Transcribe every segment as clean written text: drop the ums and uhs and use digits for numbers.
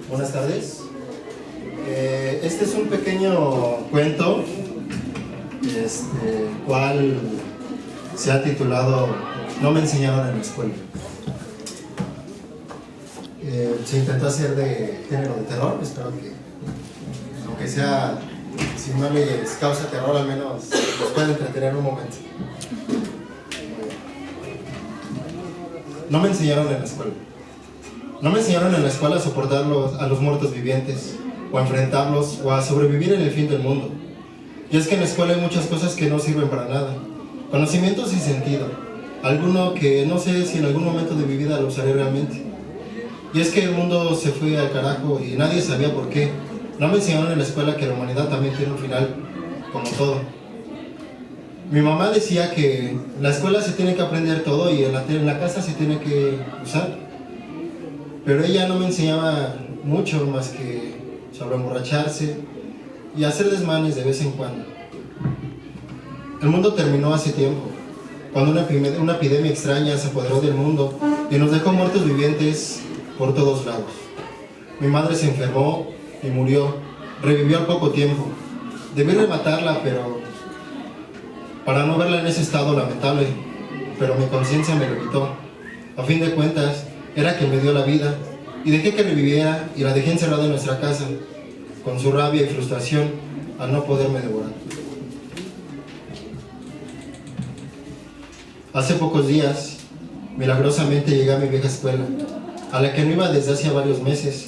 Buenas tardes. Este es un pequeño cuento, cual se ha titulado No me enseñaron en la escuela. Se intentó hacer de género de terror. Espero que, aunque sea, si no les causa terror, al menos los pueda entretener un momento. No me enseñaron en la escuela. No me enseñaron en la escuela a soportar a los muertos vivientes, o a enfrentarlos, o a sobrevivir en el fin del mundo. Y es que en la escuela hay muchas cosas que no sirven para nada. Conocimientos sin sentido. Alguno que no sé si en algún momento de mi vida lo usaré realmente. Y es que el mundo se fue al carajo y nadie sabía por qué. No me enseñaron en la escuela que la humanidad también tiene un final, como todo. Mi mamá decía que en la escuela se tiene que aprender todo y en la casa se tiene que usar. Pero ella no me enseñaba mucho más que sobre emborracharse y hacer desmanes de vez en cuando. El mundo terminó hace tiempo, cuando una epidemia extraña se apoderó del mundo y nos dejó muertos vivientes por todos lados. Mi madre se enfermó y murió, revivió al poco tiempo. Debí rematarla, pero para no verla en ese estado lamentable, pero mi conciencia me lo quitó. A fin de cuentas, era quien me dio la vida, y dejé que reviviera y la dejé encerrada en nuestra casa, con su rabia y frustración al no poderme devorar. Hace pocos días, milagrosamente llegué a mi vieja escuela, a la que no iba desde hacía varios meses,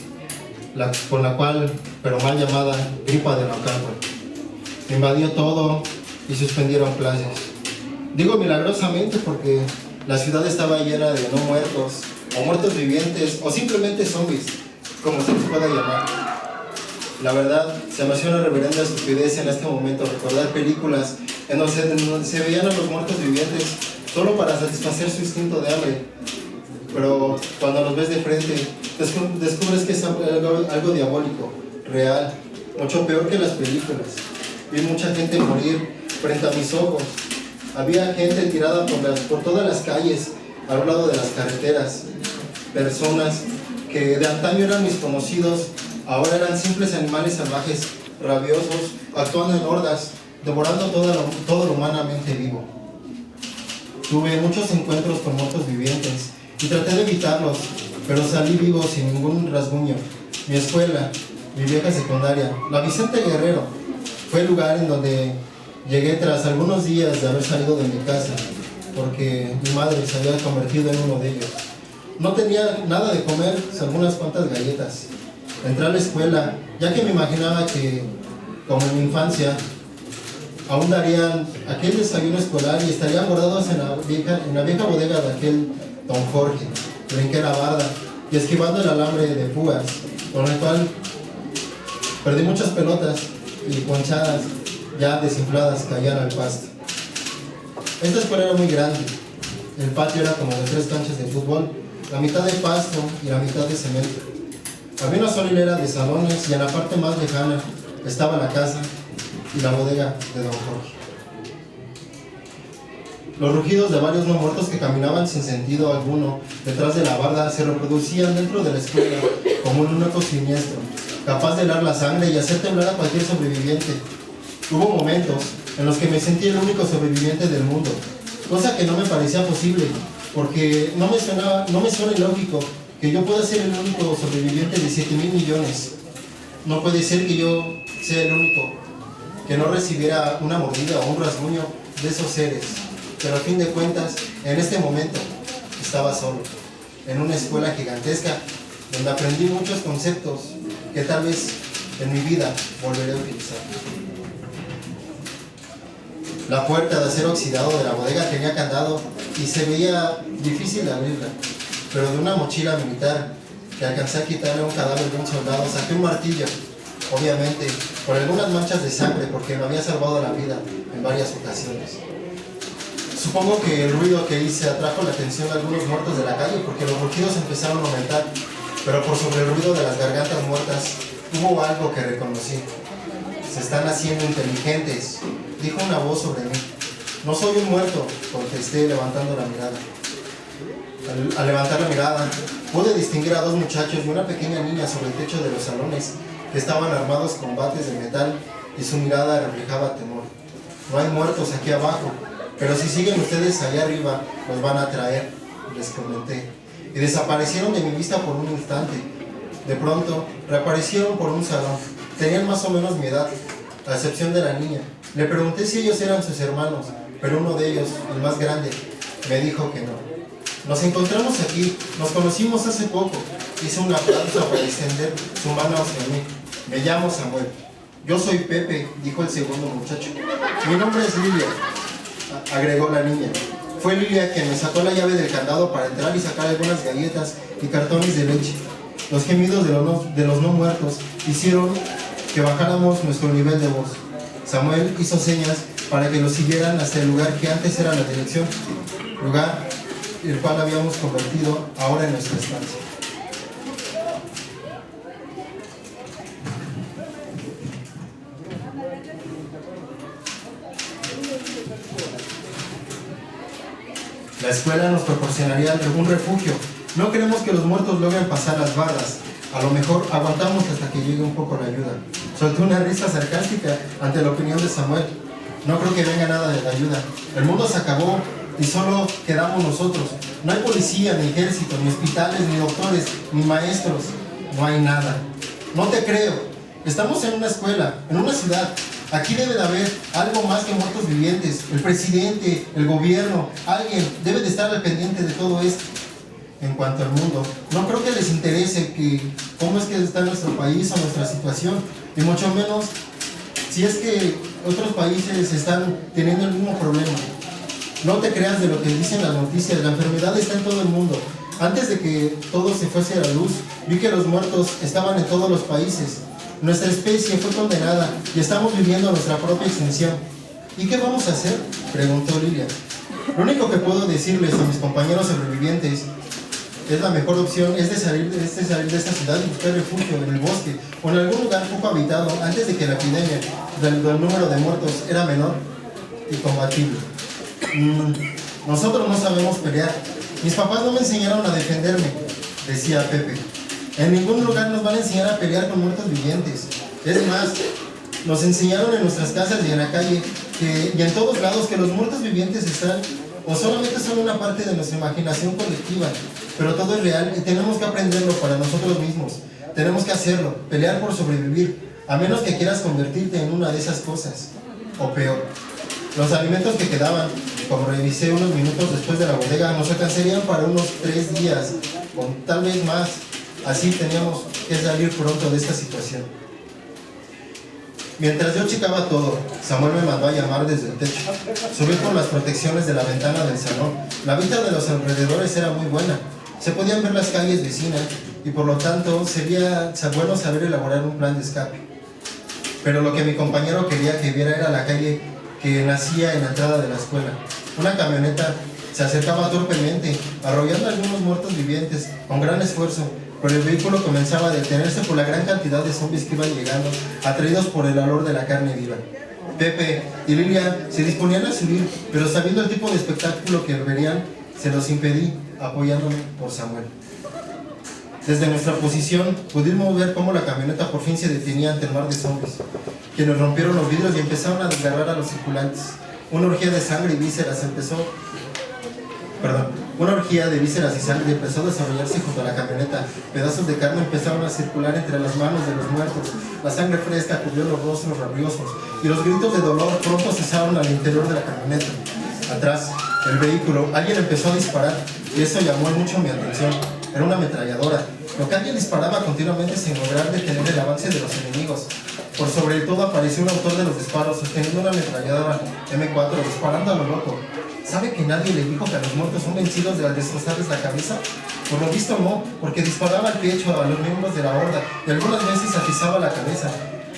con la cual, pero mal llamada, gripa de Nocarpa. Me invadió todo y suspendieron clases. Digo milagrosamente porque la ciudad estaba llena de no muertos, o muertos vivientes, o simplemente zombies, como se les pueda llamar. La verdad, se me hace una reverenda estupidez en este momento recordar películas en donde se veían a los muertos vivientes solo para satisfacer su instinto de hambre. Pero cuando los ves de frente, descubres que es algo diabólico, real, mucho peor que las películas. Vi mucha gente morir frente a mis ojos. Había gente tirada por todas las calles, a lo lado de las carreteras. Personas que de antaño eran mis conocidos, ahora eran simples animales salvajes, rabiosos, actuando en hordas, devorando todo lo humanamente vivo. Tuve muchos encuentros con muertos vivientes y traté de evitarlos, pero salí vivo sin ningún rasguño. Mi escuela, mi vieja secundaria, la Vicente Guerrero, fue el lugar en donde llegué tras algunos días de haber salido de mi casa, porque mi madre se había convertido en uno de ellos. No tenía nada de comer, salvo unas cuantas galletas. Entré a la escuela, ya que me imaginaba que, como en mi infancia, aún darían aquel desayuno escolar y estarían guardados en la vieja bodega de aquel don Jorge. Brinqué la barda y esquivando el alambre de púas, con el cual perdí muchas pelotas y ponchadas ya desinfladas caían al pasto. Esta escuela era muy grande. El patio era como de 3 canchas de fútbol, la mitad de pasto y la mitad de cemento. Había una sola hilera de salones y en la parte más lejana estaba la casa y la bodega de don Jorge. Los rugidos de varios no muertos que caminaban sin sentido alguno detrás de la barda se reproducían dentro de la escuela como un eco siniestro, capaz de helar la sangre y hacer temblar a cualquier sobreviviente. Hubo momentos en los que me sentí el único sobreviviente del mundo, cosa que no me parecía posible, porque no me suena ilógico que yo pueda ser el único sobreviviente de 7,000 millones. No puede ser que yo sea el único que no recibiera una mordida o un rasguño de esos seres. Pero a fin de cuentas, en este momento, estaba solo, en una escuela gigantesca, donde aprendí muchos conceptos que tal vez en mi vida volveré a utilizar. La puerta de acero oxidado de la bodega tenía candado y se veía difícil de abrirla, pero de una mochila militar que alcancé a quitarle un cadáver de un soldado, saqué un martillo, obviamente por algunas manchas de sangre, porque me había salvado la vida en varias ocasiones. Supongo que el ruido que hice atrajo la atención de algunos muertos de la calle, porque los rugidos empezaron a aumentar, pero por sobre el ruido de las gargantas muertas hubo algo que reconocí. Se están haciendo inteligentes, dijo una voz sobre mí. No soy un muerto, contesté levantando la mirada. Al levantar la mirada, pude distinguir a dos muchachos y una pequeña niña sobre el techo de los salones que estaban armados con bates de metal y su mirada reflejaba temor. No hay muertos aquí abajo, pero si siguen ustedes allá arriba, los van a traer, les comenté. Y desaparecieron de mi vista por un instante. De pronto, reaparecieron por un salón. Tenían más o menos mi edad, a excepción de la niña. Le pregunté si ellos eran sus hermanos, pero uno de ellos, el más grande, me dijo que no. Nos encontramos aquí, nos conocimos hace poco. Hizo un aplauso para extender su mano hacia mí. Me llamo Samuel. Yo soy Pepe, dijo el segundo muchacho. Mi nombre es Lilia, agregó la niña. Fue Lilia quien me sacó la llave del candado para entrar y sacar algunas galletas y cartones de leche. Los gemidos de los no muertos hicieron que bajáramos nuestro nivel de voz. Samuel hizo señas para que lo siguieran hasta el lugar que antes era la dirección, lugar el cual habíamos convertido ahora en nuestra estancia. La escuela nos proporcionaría un refugio. No queremos que los muertos logren pasar las barras. A lo mejor aguantamos hasta que llegue un poco la ayuda. Solté una risa sarcástica ante la opinión de Samuel. No creo que venga nada de la ayuda. El mundo se acabó y solo quedamos nosotros. No hay policía, ni ejército, ni hospitales, ni doctores, ni maestros. No hay nada. No te creo. Estamos en una escuela, en una ciudad. Aquí debe de haber algo más que muertos vivientes. El presidente, el gobierno, alguien debe de estar al pendiente de todo esto. En cuanto al mundo, no creo que les interese cómo es que está nuestro país o nuestra situación, y mucho menos si es que otros países están teniendo el mismo problema. No te creas de lo que dicen las noticias, la enfermedad está en todo el mundo. Antes de que todo se fuese a la luz, vi que los muertos estaban en todos los países. Nuestra especie fue condenada y estamos viviendo nuestra propia extinción. ¿Y qué vamos a hacer?, preguntó Lilia. Lo único que puedo decirles a mis compañeros sobrevivientes es la mejor opción es de salir de esta ciudad y buscar refugio en el bosque o en algún lugar poco habitado antes de que la epidemia del número de muertos era menor y combatible. Nosotros no sabemos pelear. Mis papás no me enseñaron a defenderme, decía Pepe. En ningún lugar nos van a enseñar a pelear con muertos vivientes. Es más, nos enseñaron en nuestras casas y en la calle y en todos lados que los muertos vivientes están o solamente son una parte de nuestra imaginación colectiva, pero todo es real y tenemos que aprenderlo para nosotros mismos. Tenemos que hacerlo, pelear por sobrevivir, a menos que quieras convertirte en una de esas cosas, o peor. Los alimentos que quedaban, como revisé unos minutos después de la bodega, nos alcanzarían para unos 3 días, o tal vez más. Así teníamos que salir pronto de esta situación. Mientras yo checaba todo, Samuel me mandó a llamar desde el techo. Subí por las protecciones de la ventana del salón. La vista de los alrededores era muy buena. Se podían ver las calles vecinas y por lo tanto sería bueno saber elaborar un plan de escape. Pero lo que mi compañero quería que viera era la calle que nacía en la entrada de la escuela. Una camioneta se acercaba torpemente, arrollando a algunos muertos vivientes con gran esfuerzo. Pero el vehículo comenzaba a detenerse por la gran cantidad de zombies que iban llegando, atraídos por el olor de la carne viva. Pepe y Lilia se disponían a subir, pero sabiendo el tipo de espectáculo que verían, se los impedí, apoyándome por Samuel. Desde nuestra posición, pudimos ver cómo la camioneta por fin se detenía ante el mar de zombies, quienes rompieron los vidrios y empezaron a desgarrar a los circulantes. Una orgía de sangre y vísceras y sangre empezó a desarrollarse junto a la camioneta. Pedazos de carne empezaron a circular entre las manos de los muertos. La sangre fresca cubrió los rostros rabiosos y los gritos de dolor pronto cesaron al interior de la camioneta. Atrás del vehículo, alguien empezó a disparar y eso llamó mucho mi atención. Era una ametralladora. Lo que alguien disparaba continuamente sin lograr detener el avance de los enemigos. Por sobre todo apareció un autor de los disparos sosteniendo una ametralladora M4 disparando a lo loco. ¿Sabe que nadie le dijo que a los muertos son vencidos al destrozarles la cabeza? Por lo visto no, porque disparaba al pecho a los miembros de la horda y algunas veces atizaba la cabeza.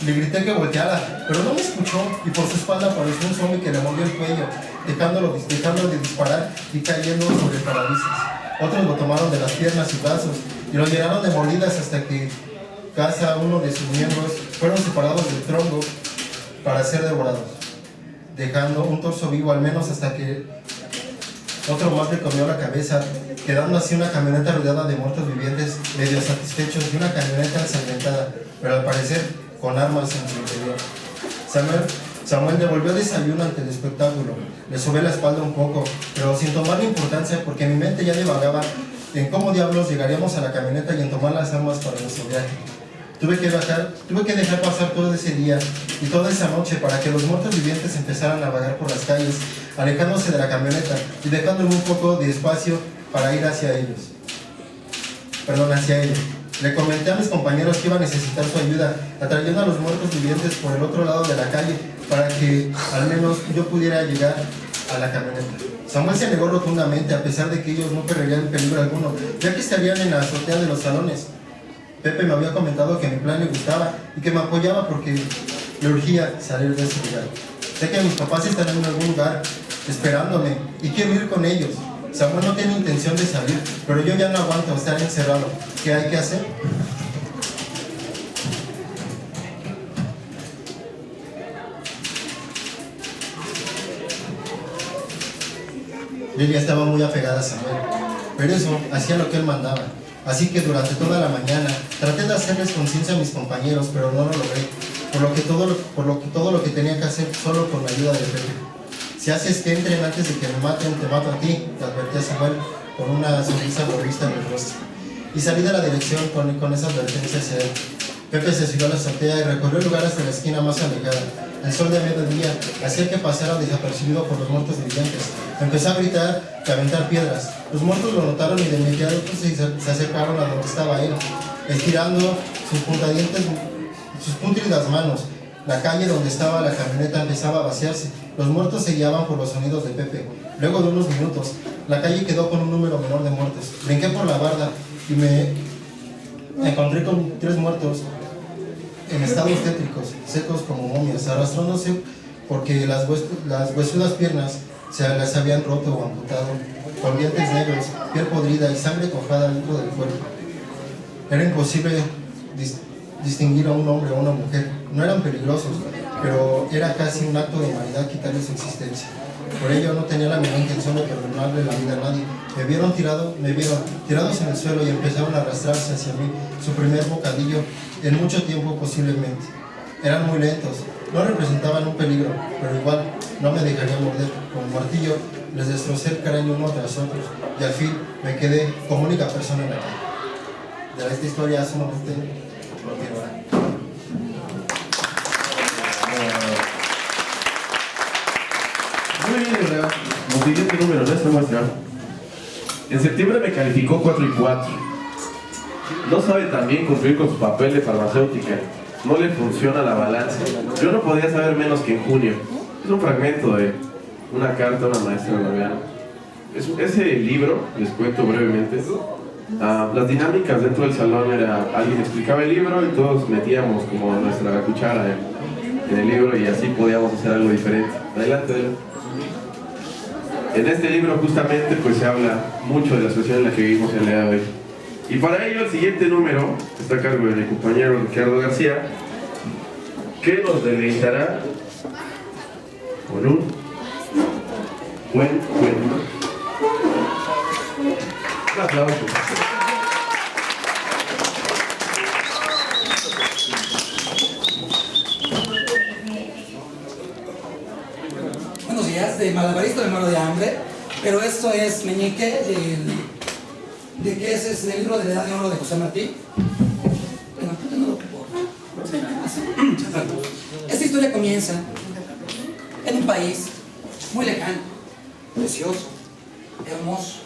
Le grité que volteara, pero no me escuchó y por su espalda apareció un zombie que le movió el cuello, dejándolo de disparar y cayendo sobre el parabrisas. Otros lo tomaron de las piernas y brazos y lo llenaron de mordidas hasta que cada uno de sus miembros fueron separados del tronco para ser devorados, dejando un torso vivo al menos hasta que otro más le comió la cabeza quedando así una camioneta rodeada de muertos vivientes medio satisfechos y una camioneta ensangrentada, pero al parecer con armas en su interior. Samuel devolvió el desayuno ante el espectáculo. Le sobé la espalda un poco, pero sin tomarle importancia porque mi mente ya divagaba en cómo diablos llegaríamos a la camioneta y en tomar las armas para nuestro viaje. Tuve que dejar pasar todo ese día y toda esa noche para que los muertos vivientes empezaran a vagar por las calles, alejándose de la camioneta y dejándome un poco de espacio para ir hacia ella. Le comenté a mis compañeros que iba a necesitar su ayuda, atrayendo a los muertos vivientes por el otro lado de la calle para que al menos yo pudiera llegar a la camioneta. Samuel se negó rotundamente, a pesar de que ellos no correrían peligro alguno, ya que estarían en la azotea de los salones. Pepe me había comentado que mi plan le gustaba y que me apoyaba porque le urgía salir de ese lugar. Sé que mis papás están en algún lugar esperándome y quiero ir con ellos. Samuel no tiene intención de salir, pero yo ya no aguanto estar encerrado. ¿Qué hay que hacer? Lilia estaba muy apegada a Samuel, pero eso hacía lo que él mandaba. Así que durante toda la mañana traté de hacerles conciencia a mis compañeros, pero no lo logré, por lo que todo lo que tenía que hacer solo con la ayuda de Pepe. Si haces que entren antes de que me maten, te mato a ti, te advertí a Samuel con una sonrisa borrista en el rostro. Y salí de la dirección con esa advertencia hacia él. Pepe se subió a la azotea y recorrió el lugar hasta la esquina más alejada. El sol de mediodía hacía que pasara desapercibido por los muertos vivientes. Empezó a gritar y a aventar piedras. Los muertos lo notaron y de inmediato se acercaron a donde estaba él, estirando sus pútridas manos. La calle donde estaba la camioneta empezaba a vaciarse. Los muertos se guiaban por los sonidos de Pepe. Luego de unos minutos, la calle quedó con un número menor de muertos. Brinqué por la barda y me encontré con 3 muertos en estados tétricos, secos como momias, arrastrándose porque las huesudas piernas se las habían roto o amputado, con dientes negros, piel podrida y sangre cojada dentro del cuerpo. Era imposible distinguir a un hombre o a una mujer. No eran peligrosos, pero era casi un acto de humanidad quitarles su existencia. Por ello no tenía la menor intención de perdonarle la vida a nadie. Me vieron tirados en el suelo y empezaron a arrastrarse hacia mí, su primer bocadillo en mucho tiempo posiblemente. Eran muy lentos, no representaban un peligro, pero igual no me dejarían morder. Con un martillo les destrocé el cráneo uno tras otro y al fin me quedé como única persona en la calle. De esta historia sumamente continuará. Muy bien, ¿verdad? Nos diría qué número, ¿no? Esta muestra. En septiembre me calificó 4 y 4. No sabe también cumplir con su papel de farmacéutica. No le funciona la balanza. Yo no podía saber menos que en junio. Es un fragmento de una carta a una maestra noruega. Ese libro, les cuento brevemente, las dinámicas dentro del salón era, alguien explicaba el libro y todos metíamos como nuestra cuchara en el libro y así podíamos hacer algo diferente. Adelante, Delo. En este libro justamente pues se habla mucho de la situación en la que vivimos el día de hoy. Y para ello el siguiente número está a cargo de mi compañero Ricardo García, que nos deleitará con un buen cuento. Un aplauso. Buenos días, de malabarista me muero de hambre, pero esto es Meñique, de que ese es el libro de la Edad de Oro de José Martí. Bueno, no lo puedo. Esta historia comienza en un país muy lejano, precioso, hermoso,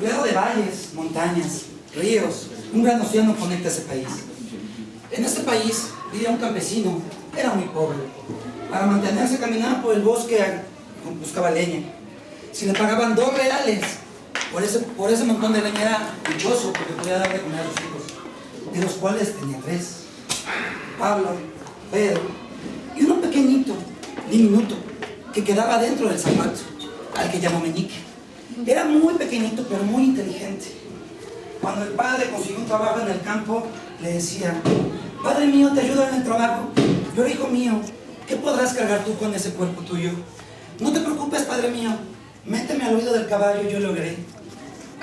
rodeado de valles, montañas, ríos. Un gran océano conecta ese país. En este país vivía un campesino, era muy pobre. Para mantenerse caminaba por el bosque, buscaba leña. Si le pagaban 2 reales, por ese montón de leña era dichoso porque podía darle de comer a los hijos, de los cuales tenía 3. Pablo, Pedro y uno pequeñito, diminuto, que quedaba dentro del zapato, al que llamó Meñique. Era muy pequeñito pero muy inteligente. Cuando el padre consiguió un trabajo en el campo, le decía: Padre mío, te ayudo en el trabajo, pero hijo mío, ¿qué podrás cargar tú con ese cuerpo tuyo? No te preocupes, padre mío, méteme al oído del caballo, yo lo haré.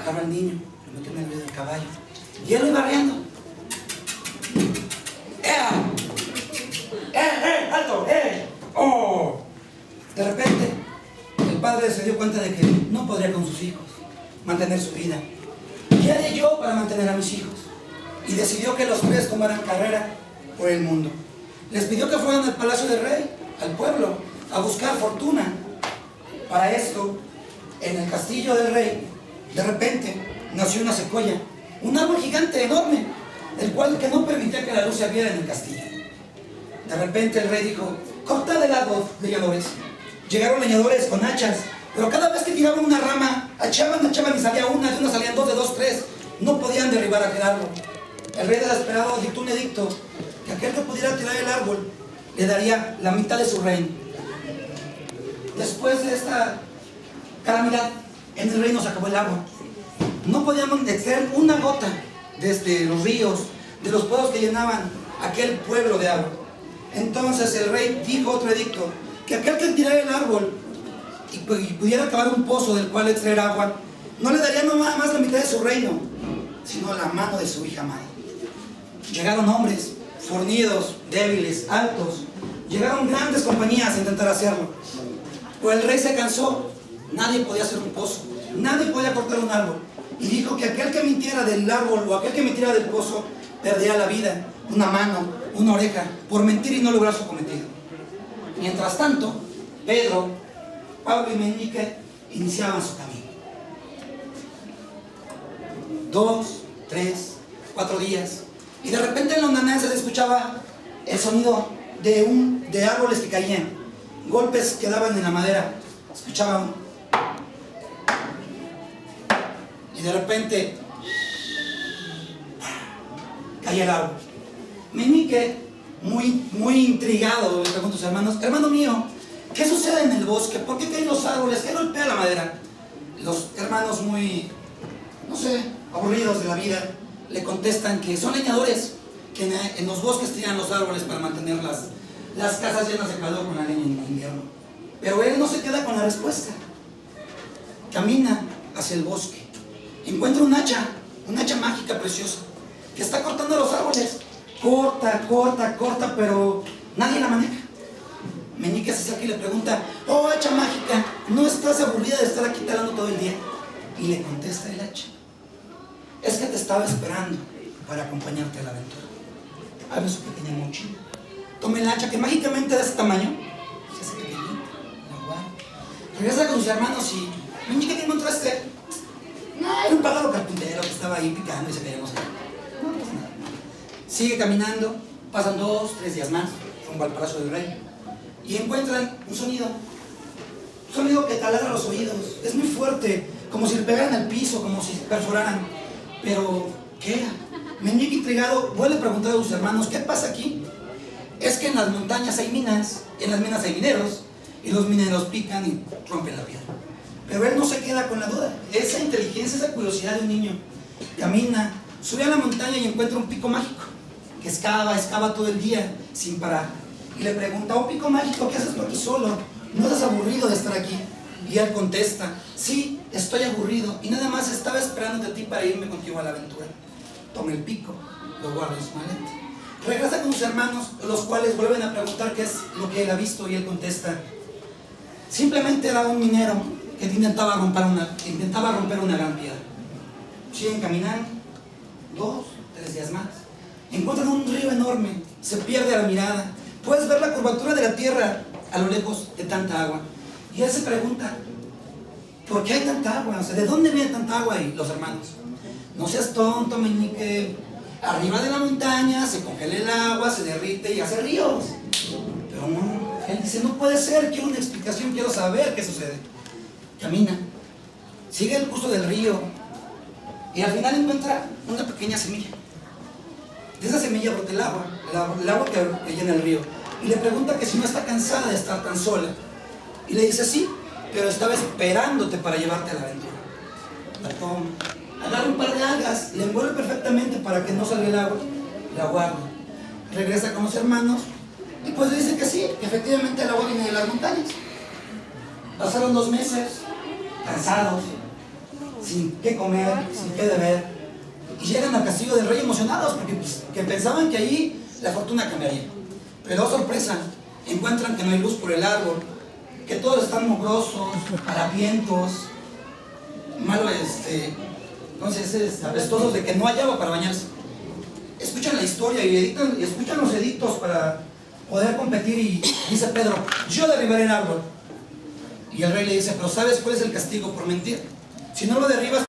agarra al niño, lo mete en el medio del caballo, y él lo iba riendo. ¡Ea! ¡Alto! ¡Oh! De repente, el padre se dio cuenta de que no podría con sus hijos mantener su vida. ¿Qué haré yo para mantener a mis hijos? Y decidió que los tres tomaran carrera por el mundo. Les pidió que fueran al palacio del rey, al pueblo, a buscar fortuna. Para esto, en el castillo del rey, de repente nació una secuoya, un árbol gigante enorme, el cual que no permitía que la luz se viera en el castillo. De repente el rey dijo: cortad el árbol, leñadores. Llegaron leñadores con hachas, pero cada vez que tiraban una rama, echaban y salía una, de una salían dos, de dos, tres. No podían derribar aquel árbol. El rey desesperado dictó un edicto que aquel que pudiera tirar el árbol le daría la mitad de su reino. Después de esta calamidad, en el reino se acabó el agua. No podíamos extraer una gota desde los ríos, de los pozos que llenaban aquel pueblo de agua. Entonces el rey dijo otro edicto, que aquel que tirara el árbol y pudiera acabar un pozo del cual extraer agua, no le daría nada más la mitad de su reino, sino la mano de su hija amada. Llegaron hombres fornidos, débiles, altos. Llegaron grandes compañías a intentar hacerlo. Pues el rey se cansó. Nadie podía hacer un pozo, nadie podía cortar un árbol. Y dijo que aquel que mintiera del árbol o aquel que mintiera del pozo perdería la vida, una mano, una oreja, por mentir y no lograr su cometido. Mientras tanto, Pedro, Pablo y Meñique iniciaban su camino. 2, 3, 4 días. Y de repente en lontananza se escuchaba el sonido de árboles que caían, golpes que daban en la madera. Escuchaban. Y de repente caía el árbol. Meñique, muy intrigado, le pregunta a sus hermanos: hermano mío, ¿qué sucede en el bosque? ¿Por qué caen los árboles? ¿Qué golpea la madera? Los hermanos, muy, no sé, aburridos de la vida, le contestan que son leñadores, que en los bosques tiran los árboles para mantener las casas llenas de calor con la leña en invierno. Pero él no se queda con la respuesta. Camina hacia el bosque. Encuentra un hacha mágica preciosa, que está cortando los árboles. Corta, pero nadie la maneja. Meñique se acerca y le pregunta: oh, hacha mágica, ¿no estás aburrida de estar aquí talando todo el día? Y le contesta el hacha: es que te estaba esperando para acompañarte a la aventura. Abre su pequeña mochila, toma el hacha que mágicamente de ese tamaño, se hace pequeñita, la guarda. Regresa con sus hermanos y: Meñique, ¿qué encontraste? No, era un pájaro carpintero que estaba ahí picando y se quería mostrar. No pasa nada. Sigue caminando, pasan 2, 3 días más, rumbo al palacio del rey, y encuentran un sonido que taladra los oídos. Es muy fuerte, como si le pegaran al piso, como si perforaran. Pero, ¿qué era? Meñique, intrigado, vuelve a preguntar a sus hermanos: ¿qué pasa aquí? Es que en las montañas hay minas, en las minas hay mineros, y los mineros pican y rompen la piedra. Pero él no se queda con la duda. Esa inteligencia, esa curiosidad de un niño. Camina, sube a la montaña y encuentra un pico mágico, que excava todo el día sin parar. Y le pregunta: oh, pico mágico, ¿qué haces tú aquí solo? ¿No estás aburrido de estar aquí? Y él contesta: sí, estoy aburrido y nada más estaba esperando de ti para irme contigo a la aventura. Toma el pico, lo guarda en su maleta. Regresa con sus hermanos, los cuales vuelven a preguntar qué es lo que él ha visto, y él contesta: simplemente era un minero que intentaba romper una gran piedra. Siguen caminando, 2, 3 días más. Encuentran un río enorme, se pierde a la mirada. Puedes ver la curvatura de la tierra a lo lejos de tanta agua. Y él se pregunta: ¿por qué hay tanta agua? O sea, ¿de dónde viene tanta agua? Y los hermanos: no seas tonto, Meñique. Arriba de la montaña se congela el agua, se derrite y hace ríos. Pero no, él dice: no puede ser, quiero una explicación, quiero saber qué sucede. Camina, sigue el curso del río y al final encuentra una pequeña semilla. De esa semilla brota el agua que llena el río. Y le pregunta que si no está cansada de estar tan sola. Y le dice: sí, pero estaba esperándote para llevarte a la aventura. La toma, agarra un par de algas, le envuelve perfectamente para que no salga el agua, la guarda. Regresa con los hermanos y pues le dice que sí, que efectivamente el agua viene de las montañas. Pasaron 2 meses, cansados, sin qué comer, sin qué beber. Y llegan al castillo del rey emocionados porque pues, que pensaban que ahí la fortuna cambiaría. Pero sorpresa, encuentran que no hay luz por el árbol, que todos están mugrosos, harapientos, entonces apestosos de que no hay agua para bañarse. Escuchan la historia y escuchan los edictos para poder competir y dice Pedro, yo derribaré el árbol. Y el rey le dice, pero ¿sabes cuál es el castigo por mentir? Si no lo derribas,